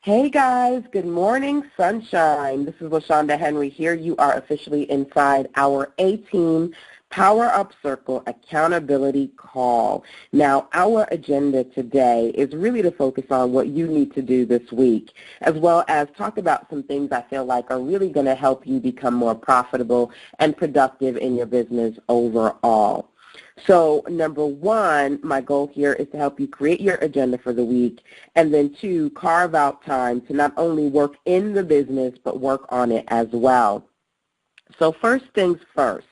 Hey guys, good morning, sunshine. This is LaShanda Henry here. You are officially inside our A-Team Power Up Circle Accountability Call. Now, our agenda today is really to focus on what you need to do this week, as well as talk about some things I feel like are really going to help you become more profitable and productive in your business overall. So number one, my goal here is to help you create your agenda for the week, and then two, carve out time to not only work in the business but work on it as well. So first things first,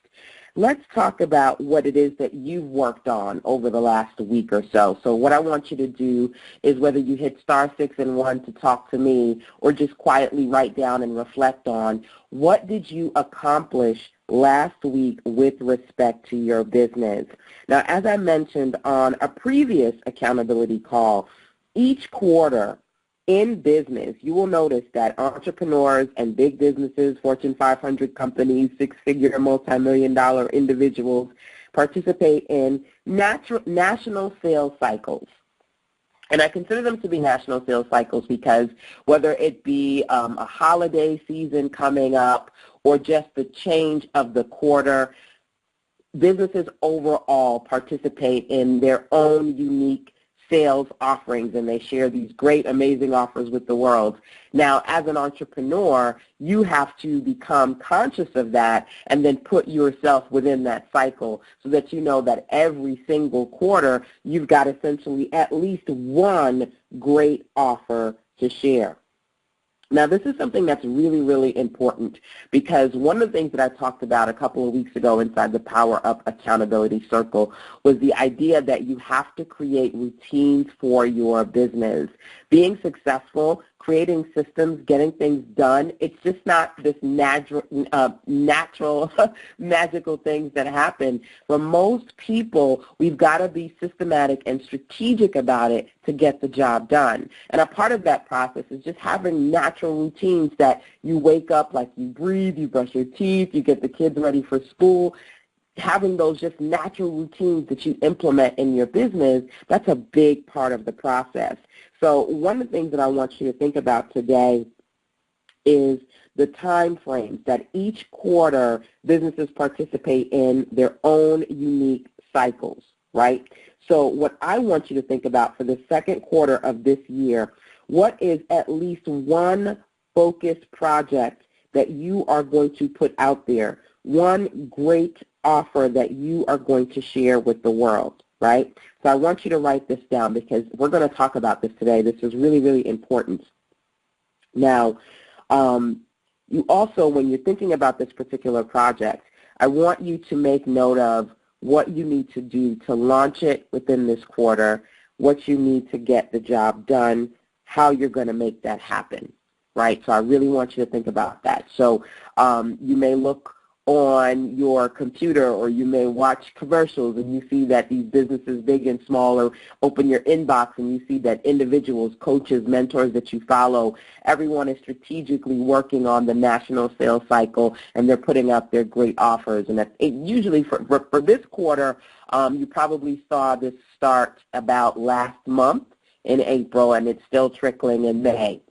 let's talk about what it is that you've worked on over the last week or so. So what I want you to do is, whether you hit *6 and 1 to talk to me or just quietly write down and reflect on, what did you accomplish last week with respect to your business? Now, as I mentioned on a previous accountability call, each quarter in business, you will notice that entrepreneurs and big businesses, Fortune 500 companies, six-figure, multi-million-dollar individuals participate in national sales cycles. And I consider them to be national sales cycles because whether it be a holiday season coming up or just the change of the quarter, businesses overall participate in their own unique sales offerings, and they share these great, amazing offers with the world. Now, as an entrepreneur, you have to become conscious of that and then put yourself within that cycle so that you know that every single quarter you've got essentially at least one great offer to share. Now, this is something that's really, really important, because one of the things that I talked about a couple of weeks ago inside the Power Up Accountability Circle was the idea that you have to create routines for your business. Being successful, creating systems, getting things done, it's just not this natural, magical things that happen. For most people, we've got to be systematic and strategic about it to get the job done. And a part of that process is just having natural routines that you wake up, like you breathe, you brush your teeth, you get the kids ready for school. Having those just natural routines that you implement in your business, that's a big part of the process. So one of the things that I want you to think about today is the time frames that each quarter businesses participate in their own unique cycles, right? So what I want you to think about for the second quarter of this year, what is at least one focused project that you are going to put out there, one great offer that you are going to share with the world, right? So I want you to write this down because we're going to talk about this today. This is really, really important. Now, you also, when you're thinking about this particular project, I want you to make note of what you need to do to launch it within this quarter, what you need to get the job done, how you're going to make that happen, right? So I really want you to think about that. So you may look on your computer, or you may watch commercials and you see that these businesses, big and small, or open your inbox and you see that individuals, coaches, mentors that you follow, everyone is strategically working on the national sales cycle, and they're putting out their great offers. And usually for this quarter, you probably saw this start about last month in April, and it's still trickling in May.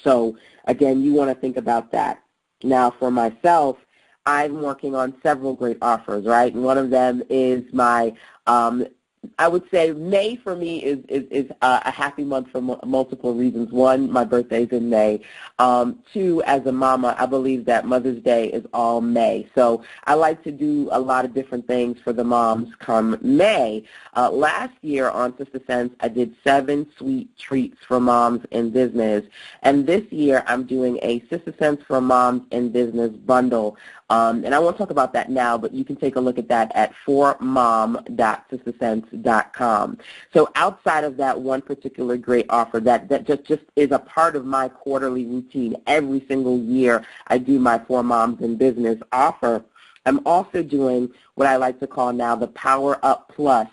So again, you want to think about that. Now, for myself, I'm working on several great offers, right? And one of them is my, I would say May for me is a happy month for multiple reasons. One, my birthday's in May. Two, as a mama, I believe that Mother's Day is all May. So I like to do a lot of different things for the moms come May. Last year on Sister Sense, I did 7 sweet treats for moms in business. And this year I'm doing a Sister Sense for Moms in Business bundle. And I won't talk about that now, but you can take a look at that at formom.sistersense.com. So outside of that one particular great offer, that just is a part of my quarterly routine. Every single year I do my For Moms in Business offer. I'm also doing what I like to call now the Power Up Plus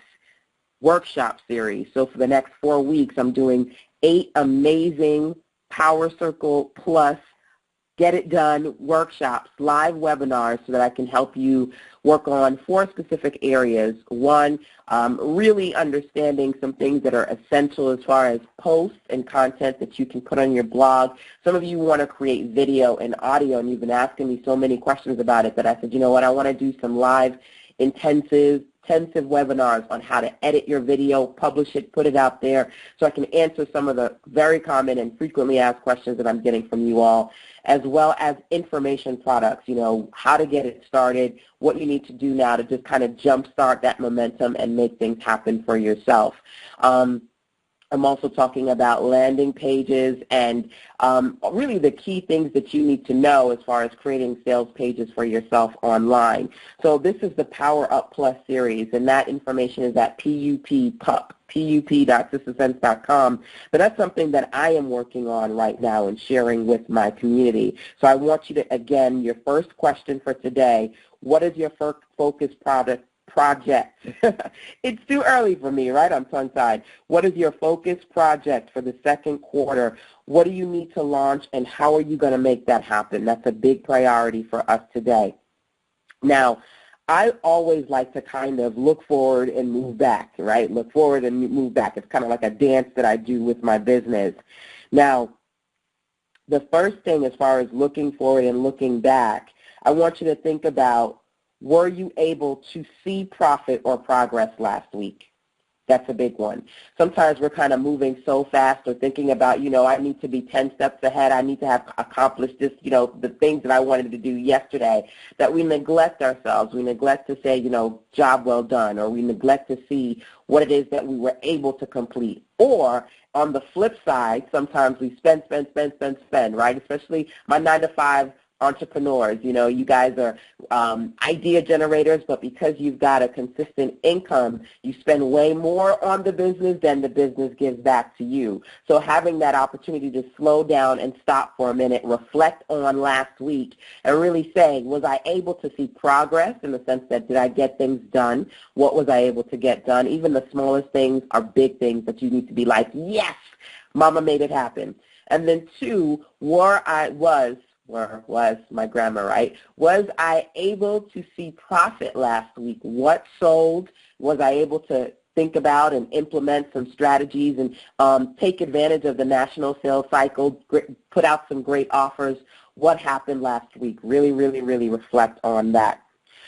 workshop series. So for the next 4 weeks, I'm doing 8 amazing Power Circle Plus get it done workshops, live webinars, so that I can help you work on 4 specific areas. One, really understanding some things that are essential as far as posts and content that you can put on your blog. Some of you want to create video and audio, and you've been asking me so many questions about it that I said, you know what, I want to do some live intensive webinars on how to edit your video, publish it, put it out there, so I can answer some of the very common and frequently asked questions that I'm getting from you all, as well as information products, you know, how to get it started, what you need to do now to just kind of jumpstart that momentum and make things happen for yourself. I'm also talking about landing pages and really the key things that you need to know as far as creating sales pages for yourself online. So this is the Power Up Plus series, and that information is at pup.sistersense.com. But that's something that I am working on right now and sharing with my community. So I want you to, again, your first question for today, what is your focus project? It's too early for me, right? I'm tongue-tied. What is your focus project for the second quarter? What do you need to launch, and how are you going to make that happen? That's a big priority for us today. Now, I always like to kind of look forward and move back, right? Look forward and move back. It's kind of like a dance that I do with my business. Now, the first thing as far as looking forward and looking back, I want you to think about, were you able to see profit or progress last week? That's a big one. Sometimes we're kind of moving so fast or thinking about, you know, I need to be 10 steps ahead. I need to have accomplished this, you know, the things that I wanted to do yesterday, that we neglect ourselves. We neglect to say, you know, job well done, or we neglect to see what it is that we were able to complete. Or on the flip side, sometimes we spend, right? Especially my 9-to-5 entrepreneurs. You know, you guys are idea generators, but because you've got a consistent income, you spend way more on the business than the business gives back to you. So having that opportunity to slow down and stop for a minute, reflect on last week, and really say, was I able to see progress, in the sense that did I get things done? What was I able to get done? Even the smallest things are big things that you need to be like, yes, Mama made it happen. And then 2, was my grammar right? Was I able to see profit last week? What sold? Was I able to think about and implement some strategies and take advantage of the national sales cycle, put out some great offers? What happened last week? Really, really, really reflect on that.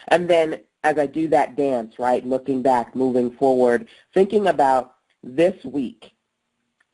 And then as I do that dance, right, looking back, moving forward, thinking about this week.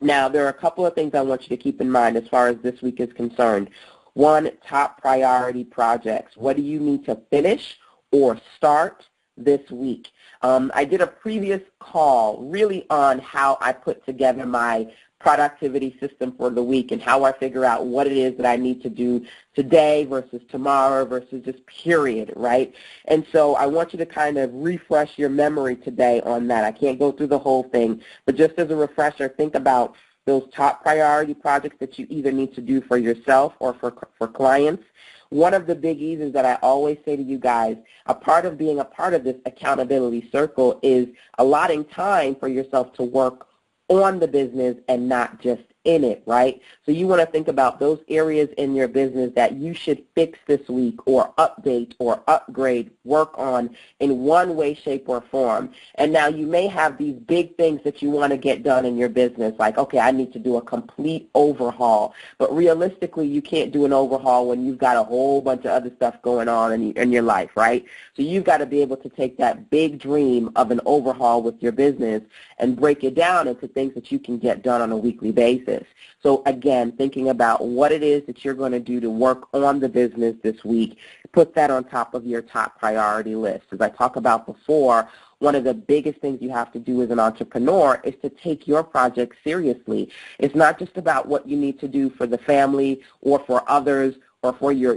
Now, there are a couple of things I want you to keep in mind as far as this week is concerned. 1, top priority projects. What do you need to finish or start this week? I did a previous call really on how I put together my productivity system for the week and how I figure out what it is that I need to do today versus tomorrow versus just period, right? And so I want you to kind of refresh your memory today on that. I can't go through the whole thing, but just as a refresher, think about those top priority projects that you either need to do for yourself or for clients. One of the biggies is that I always say to you guys, a part of being a part of this accountability circle is allotting time for yourself to work on the business and not just in it, right? So you want to think about those areas in your business that you should fix this week or update or upgrade, work on in one way, shape, or form. And now you may have these big things that you want to get done in your business, like, okay, I need to do a complete overhaul. But realistically, you can't do an overhaul when you've got a whole bunch of other stuff going on in your life, right? So you've got to be able to take that big dream of an overhaul with your business and break it down into things that you can get done on a weekly basis. So again, thinking about what it is that you're going to do to work on the business this week, put that on top of your top priority list. As I talked about before, one of the biggest things you have to do as an entrepreneur is to take your project seriously. It's not just about what you need to do for the family or for others or for your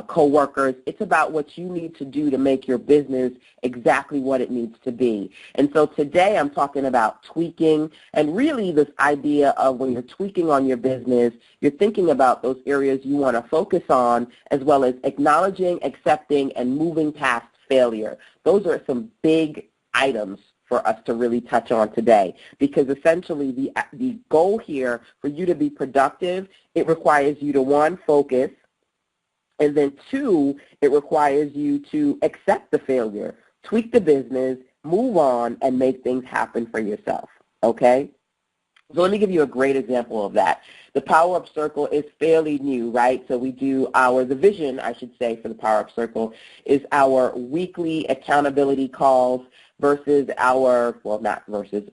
coworkers. It's about what you need to do to make your business exactly what it needs to be. And so today I'm talking about tweaking, and really this idea of when you're tweaking on your business, you're thinking about those areas you want to focus on, as well as acknowledging, accepting, and moving past failure. Those are some big items for us to really touch on today, because essentially the goal here for you to be productive, it requires you to, 1, focus, And then 2, it requires you to accept the failure, tweak the business, move on, and make things happen for yourself, okay? So let me give you a great example of that. The Power Up Circle is fairly new, right? So we do the vision, I should say, for the Power Up Circle is our weekly accountability calls versus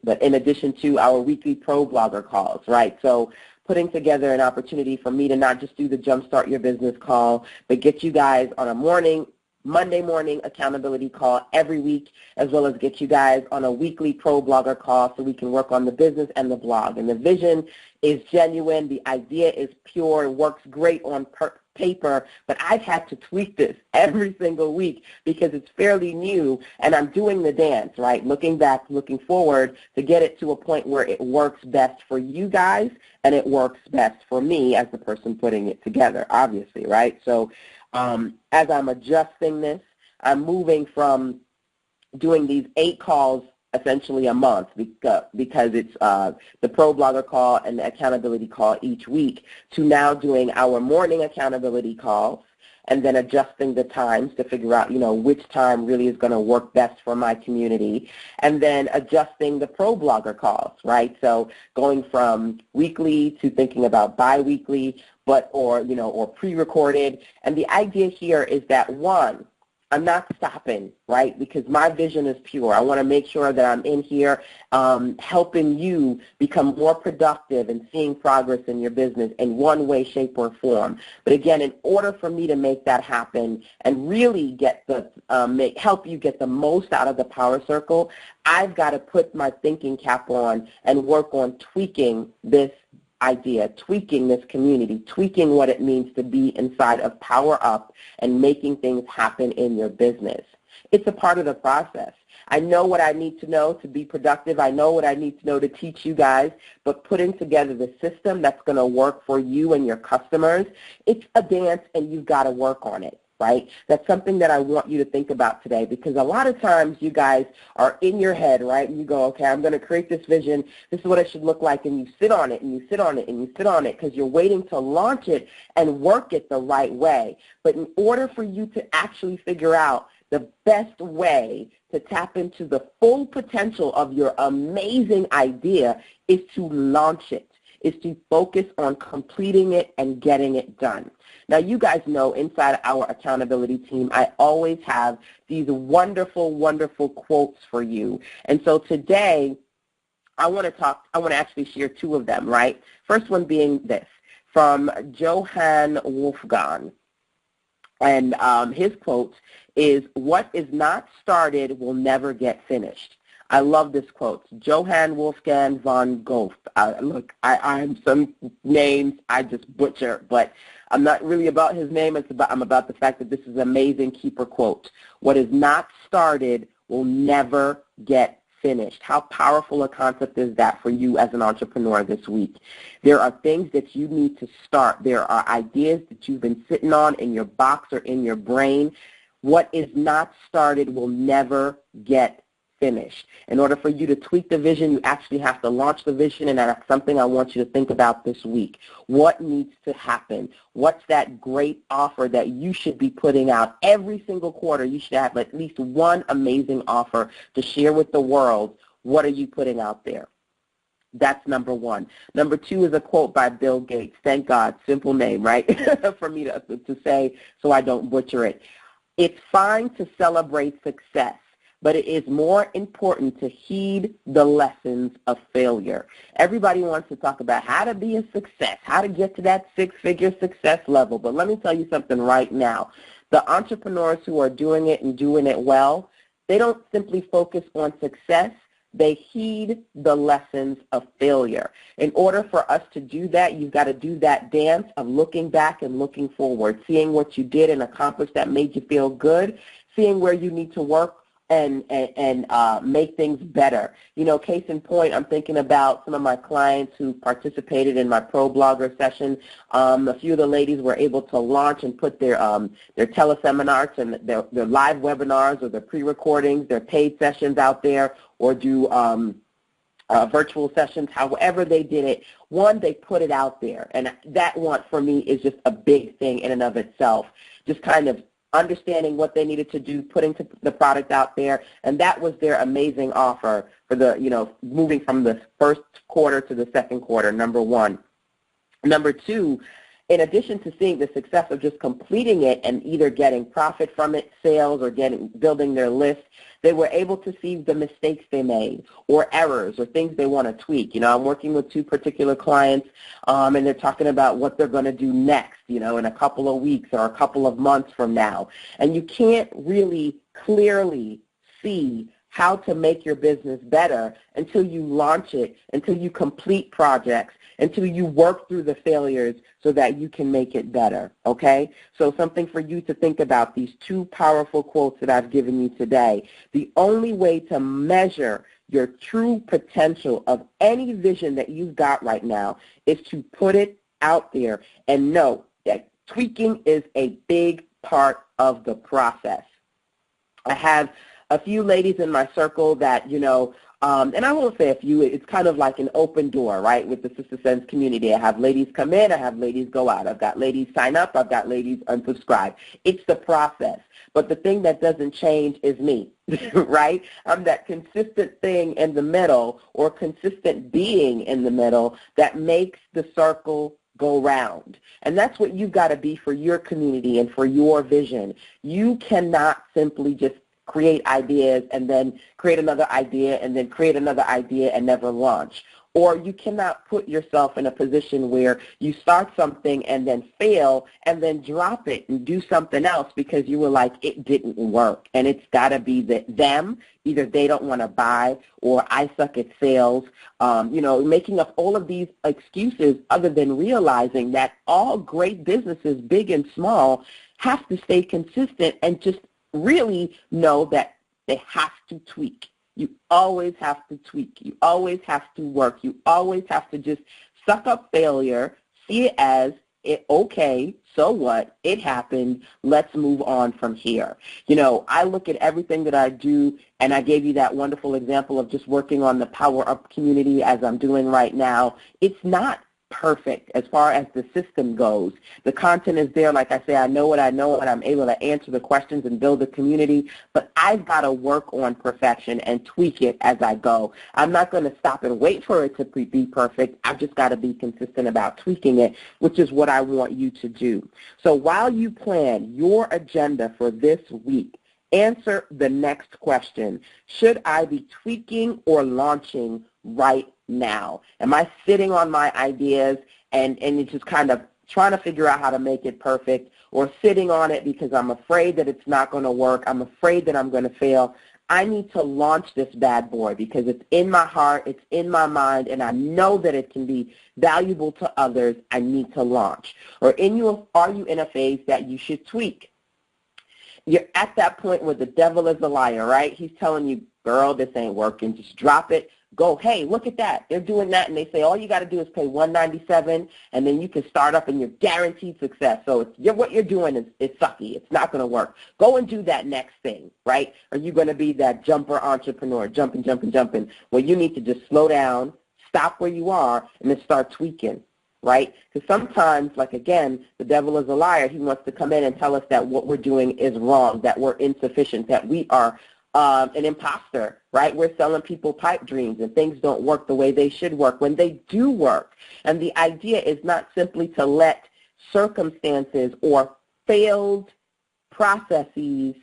but in addition to our weekly pro blogger calls, right? So putting together an opportunity for me to not just do the Jumpstart Your Business call, but get you guys on a Monday morning accountability call every week, as well as get you guys on a weekly pro blogger call so we can work on the business and the blog. And the vision is genuine. The idea is pure. It works great on paper, but I've had to tweak this every single week because it's fairly new, and I'm doing the dance, right? Looking back, looking forward to get it to a point where it works best for you guys and it works best for me as the person putting it together, obviously, right? So as I'm adjusting this, I'm moving from doing these 8 calls essentially a month because it's the pro blogger call and the accountability call each week to now doing our morning accountability calls and then adjusting the times to figure out, which time really is going to work best for my community, and then adjusting the pro blogger calls, right? So going from weekly to thinking about bi-weekly, or pre-recorded. And the idea here is that, 1, I'm not stopping, right, because my vision is pure. I want to make sure that I'm in here helping you become more productive and seeing progress in your business in one way, shape, or form. But again, in order for me to make that happen and really help you get the most out of the Power Circle, I've got to put my thinking cap on and work on tweaking this idea, tweaking this community, tweaking what it means to be inside of Power Up and making things happen in your business. It's a part of the process. I know what I need to know to be productive. I know what I need to know to teach you guys, but putting together the system that's going to work for you and your customers, it's a dance and you've got to work on it. Right? That's something that I want you to think about today, because a lot of times you guys are in your head, right? And you go, okay, I'm going to create this vision. This is what it should look like. And you sit on it and you sit on it and you sit on it because you're waiting to launch it and work it the right way. But in order for you to actually figure out the best way to tap into the full potential of your amazing idea is to launch it, is to focus on completing it and getting it done. Now, you guys know inside our accountability team, I always have these wonderful, wonderful quotes for you. And so today, I want to actually share 2 of them, right? First one being this, from Johann Wolfgang. And his quote is, "What is not started will never get finished." I love this quote. Johann Wolfgang von Goethe. I'm some names I just butcher, but I'm not really about his name. I'm about the fact that this is an amazing keeper quote. What is not started will never get finished. How powerful a concept is that for you as an entrepreneur this week? There are things that you need to start. There are ideas that you've been sitting on in your box or in your brain. What is not started will never get finished. In order for you to tweak the vision, you actually have to launch the vision, and that's something I want you to think about this week. What needs to happen? What's that great offer that you should be putting out every single quarter? You should have at least one amazing offer to share with the world. What are you putting out there? That's number 1. Number 2 is a quote by Bill Gates. Thank God, simple name, right? For me to say so I don't butcher it. It's fine to celebrate success, but it is more important to heed the lessons of failure. Everybody wants to talk about how to be a success, how to get to that 6-figure success level. But let me tell you something right now. The entrepreneurs who are doing it and doing it well, they don't simply focus on success. They heed the lessons of failure. In order for us to do that, you've got to do that dance of looking back and looking forward, seeing what you did and accomplished that made you feel good, seeing where you need to work and make things better. You know, case in point, I'm thinking about some of my clients who participated in my pro blogger session. A few of the ladies were able to launch and put their teleseminars and their live webinars or their pre-recordings, their paid sessions out there, or do virtual sessions, however they did it. One, they put it out there, and that one for me is just a big thing in and of itself. just kind of understanding what they needed to do, putting the product out there, and that was their amazing offer for the, moving from the first quarter to the second quarter, number one. Number two, in addition to seeing the success of just completing it and either getting profit from it, sales, or building their list, they were able to see the mistakes they made or errors or things they want to tweak. I'm working with two particular clients, and they're talking about what they're going to do next, in a couple of weeks or a couple of months from now. And you can't really clearly see how to make your business better until you launch it, until you complete projects, until you work through the failures so that you can make it better, okay? So something for you to think about, these two powerful quotes that I've given you today. The only way to measure your true potential of any vision that you've got right now is to put it out there and know that tweaking is a big part of the process. I have a few ladies in my circle that, and I won't say a few, it's kind of like an open door, right, with the Sister Sense community. I have ladies come in, I have ladies go out. I've got ladies sign up, I've got ladies unsubscribe. It's the process. But the thing that doesn't change is me, right? I'm that consistent thing in the middle, or consistent being in the middle, that makes the circle go round. And that's what you've got to be for your community and for your vision. You cannot simply just create ideas and then create another idea and then create another idea and never launch. Or you cannot put yourself in a position where you start something and then fail and then drop it and do something else because you were like, it didn't work. And it's got to be them. Either they don't want to buy, or I suck at sales, making up all of these excuses, other than realizing that all great businesses, big and small, have to stay consistent and just really know that they have to tweak. You always have to tweak. You always have to work. You always have to just suck up failure, see it as okay, so what? It happened. Let's move on from here. I look at everything that I do, and I gave you that wonderful example of just working on the Power Up community as I'm doing right now. It's not perfect as far as the system goes. The content is there. Like I say, I know what I know, and I'm able to answer the questions and build a community, but I've got to work on perfection and tweak it as I go. I'm not going to stop and wait for it to be perfect. I've just got to be consistent about tweaking it, which is what I want you to do. So while you plan your agenda for this week, answer the next question. Should I be tweaking or launching right now? Am I sitting on my ideas and it's just kind of trying to figure out how to make it perfect, or sitting on it because I'm afraid that it's not going to work, I'm afraid that I'm going to fail? I need to launch this bad boy because it's in my heart, it's in my mind, and I know that it can be valuable to others. I need to launch. Or are you in a phase that you should tweak? You're at that point where the devil is a liar, right? He's telling you, girl, this ain't working. Just drop it. Go, hey, look at that. They're doing that, and they say all you got to do is pay $197, and then you can start up, and you're guaranteed success. So what you're doing is sucky. It's not going to work. Go and do that next thing, right? Are you going to be that jumper entrepreneur, jumping? Well, you need to just slow down, stop where you are, and then start tweaking. Right? Because sometimes, like again, the devil is a liar. He wants to come in and tell us that what we're doing is wrong, that we're insufficient, that we are an imposter, right? We're selling people pipe dreams and things don't work the way they should work when they do work. And the idea is not simply to let circumstances or failed processes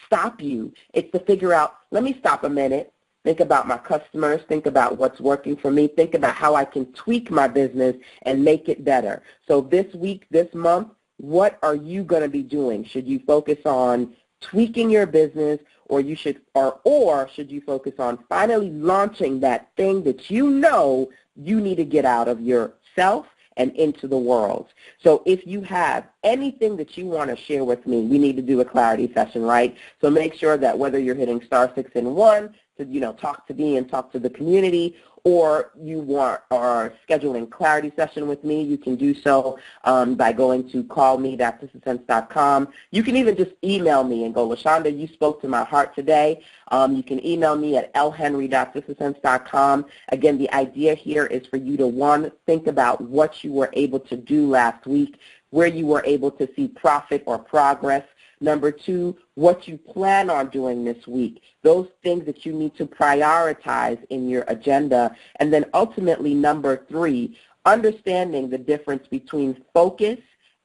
stop you. It's to figure out, let me stop a minute. Think about my customers, think about what's working for me, think about how I can tweak my business and make it better. So this week, this month, what are you going to be doing? Should you focus on tweaking your business, or should you focus on finally launching that thing that you know you need to get out of yourself and into the world? So if you have anything that you want to share with me, we need to do a clarity session, right? So make sure that whether you're hitting *6 and 1 to talk to me and talk to the community, or you are scheduling clarity session with me, you can do so by going to callme.sistersense.com. You can even just email me and go, LaShanda, you spoke to my heart today. You can email me at lhenry.sistersense.com. Again, the idea here is for you to, one, think about what you were able to do last week, where you were able to see profit or progress. Number 2, what you plan on doing this week, those things that you need to prioritize in your agenda. And then ultimately, number 3, understanding the difference between focus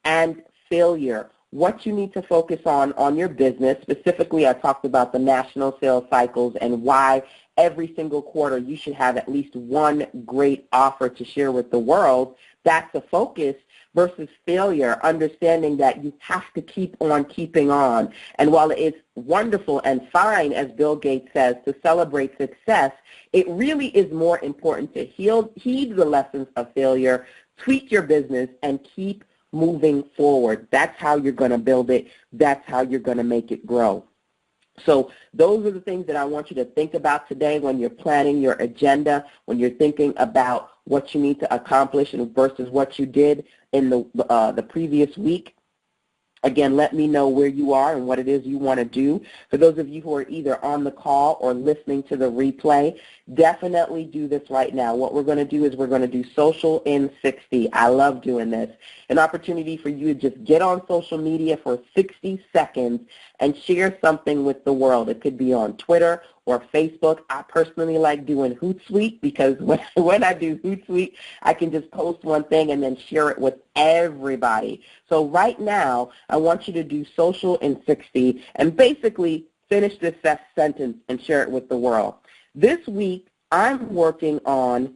and failure. What you need to focus on your business. Specifically, I talked about the national sales cycles and why every single quarter you should have at least one great offer to share with the world. That's a focus. Versus failure, understanding that you have to keep on keeping on. And while it's wonderful and fine, as Bill Gates says, to celebrate success, it really is more important to heed the lessons of failure, tweak your business, and keep moving forward. That's how you're going to build it. That's how you're going to make it grow. So those are the things that I want you to think about today when you're planning your agenda, when you're thinking about what you need to accomplish versus what you did in the previous week. Again, let me know where you are and what it is you want to do. For those of you who are either on the call or listening to the replay, definitely do this right now. What we're going to do is we're going to do social in 60. I love doing this. An opportunity for you to just get on social media for 60 seconds and share something with the world. It could be on Twitter or Facebook. I personally like doing Hootsuite because when I do Hootsuite, I can just post one thing and then share it with everybody. So right now, I want you to do social in 60 and basically finish this sentence and share it with the world. This week, I'm working on ...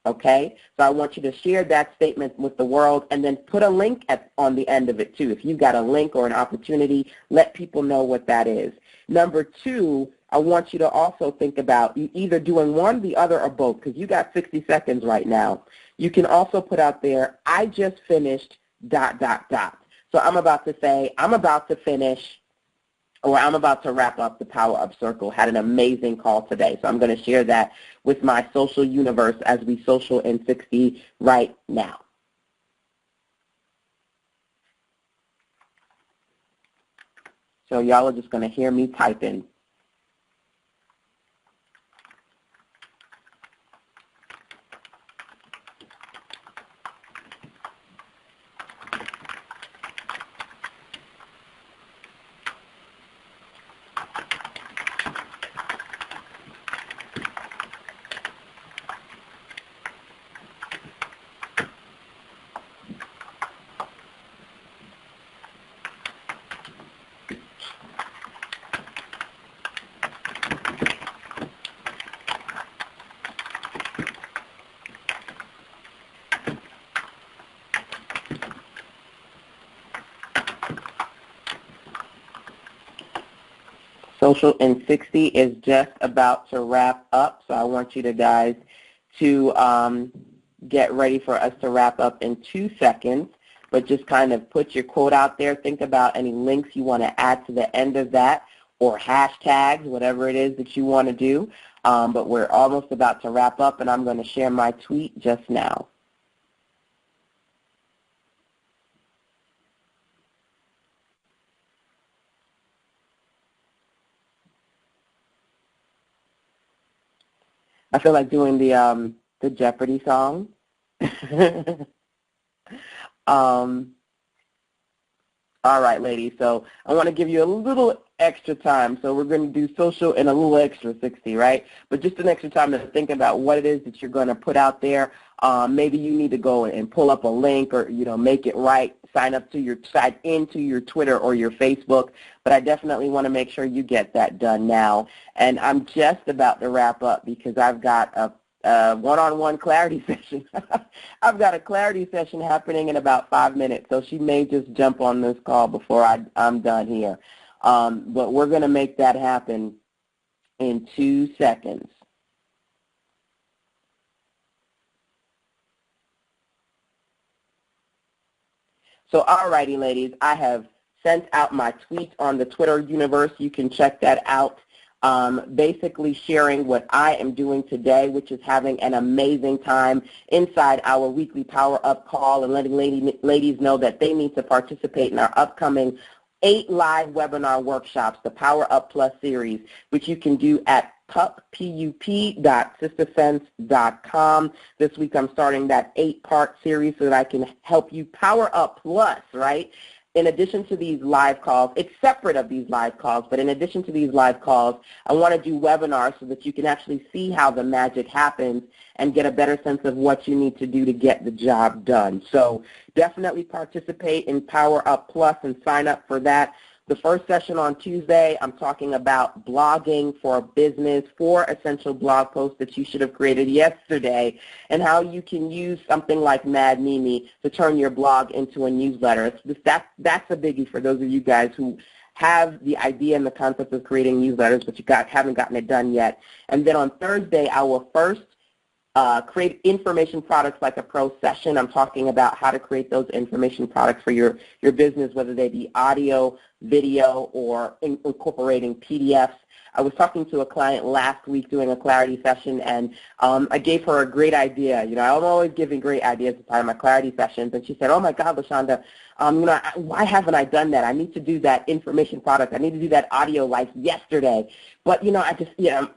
Okay? So I want you to share that statement with the world and then put a link on the end of it too. If you've got a link or an opportunity, let people know what that is. Number 2, I want you to also think about you either doing one, the other, or both, because you got 60 seconds right now. You can also put out there, I just finished ... So I'm about to say, I'm about to finish, or I'm about to wrap up the Power Up Circle. Had an amazing call today. So I'm going to share that with my social universe as we social in 60 right now. So y'all are just going to hear me typing. Social in 60 is just about to wrap up, so I want you guys to get ready for us to wrap up in 2 seconds, but just kind of put your quote out there. Think about any links you want to add to the end of that or hashtags, whatever it is that you want to do. But we're almost about to wrap up, and I'm going to share my tweet just now. I feel like doing the Jeopardy song. All right, ladies, so I want to give you a little extra time. So we're going to do social in a little extra 60, right? But just an extra time to think about what it is that you're going to put out there. Maybe you need to go and pull up a link or, make it right, sign into your Twitter or your Facebook. But I definitely want to make sure you get that done now. And I'm just about to wrap up because I've got a one-on-one clarity session. I've got a clarity session happening in about 5 minutes, so she may just jump on this call before I'm done here. But we're going to make that happen in 2 seconds. So, all righty, ladies, I have sent out my tweets on the Twitter universe. You can check that out. Basically sharing what I am doing today, which is having an amazing time inside our weekly Power Up call and letting ladies know that they need to participate in our upcoming 8 live webinar workshops, the Power Up Plus series, which you can do at pup.sistersense.com. This week I'm starting that 8-part series so that I can help you power up plus, right? In addition to these live calls, it's separate of these live calls, but in addition to these live calls, I want to do webinars so that you can actually see how the magic happens and get a better sense of what you need to do to get the job done. So definitely participate in Power Up Plus and sign up for that. The first session on Tuesday, I'm talking about blogging for business, 4 essential blog posts that you should have created yesterday, and how you can use something like Mad Mimi to turn your blog into a newsletter. That's a biggie for those of you guys who have the idea and the concept of creating newsletters, but you haven't gotten it done yet. And then on Thursday, I will first create information products like a pro session. I'm talking about how to create those information products for your business, whether they be audio, video, or incorporating PDFs. I was talking to a client last week doing a clarity session, and I gave her a great idea. You know, I'm always giving great ideas as part of my clarity sessions, and she said, oh my God, LaShanda, you know, why haven't I done that? I need to do that information product. I need to do that audio like yesterday. But, you know, I just, you know,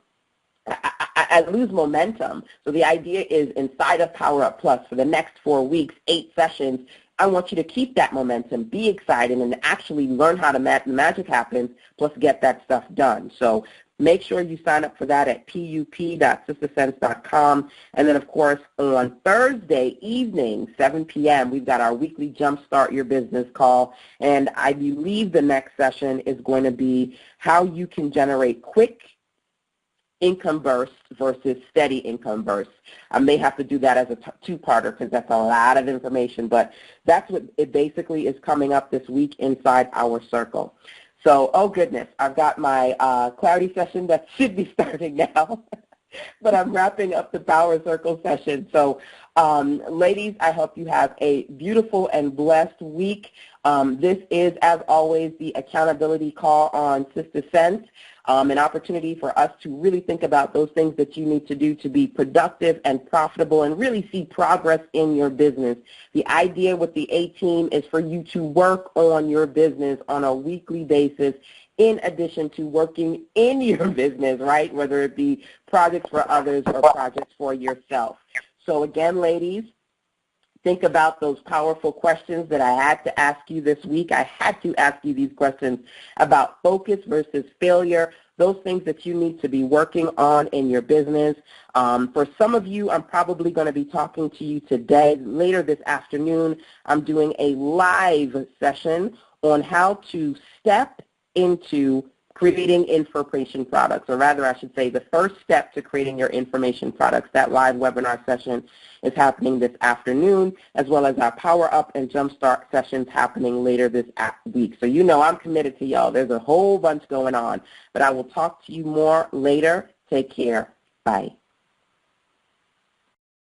I lose momentum. So the idea is inside of Power Up Plus for the next 4 weeks, 8 sessions, I want you to keep that momentum, be excited, and actually learn how the magic happens, plus get that stuff done. So make sure you sign up for that at pup.sistersense.com. And then, of course, on Thursday evening, 7 p.m., we've got our weekly Jumpstart Your Business call. And I believe the next session is going to be how you can generate quick income bursts versus steady income bursts. I may have to do that as a two-parter because that's a lot of information, but that's what it basically is coming up this week inside our circle. So, oh goodness, I've got my clarity session that should be starting now, but I'm wrapping up the Power Circle session. So, ladies, I hope you have a beautiful and blessed week. This is, as always, the accountability call on Sister Sense. An opportunity for us to really think about those things that you need to do to be productive and profitable and really see progress in your business. The idea with the A-Team is for you to work on your business on a weekly basis in addition to working in your business, right, whether it be projects for others or projects for yourself. So again, ladies, think about those powerful questions that I had to ask you this week. I had to ask you these questions about focus versus failure, those things that you need to be working on in your business. For some of you, I'm probably going to be talking to you today. Later this afternoon, I'm doing a live session on how to step into creating information products, or rather I should say the first step to creating your information products. That live webinar session is happening this afternoon, as well as our Power Up and Jumpstart sessions happening later this week. So you know I'm committed to y'all. There's a whole bunch going on, but I will talk to you more later. Take care. Bye.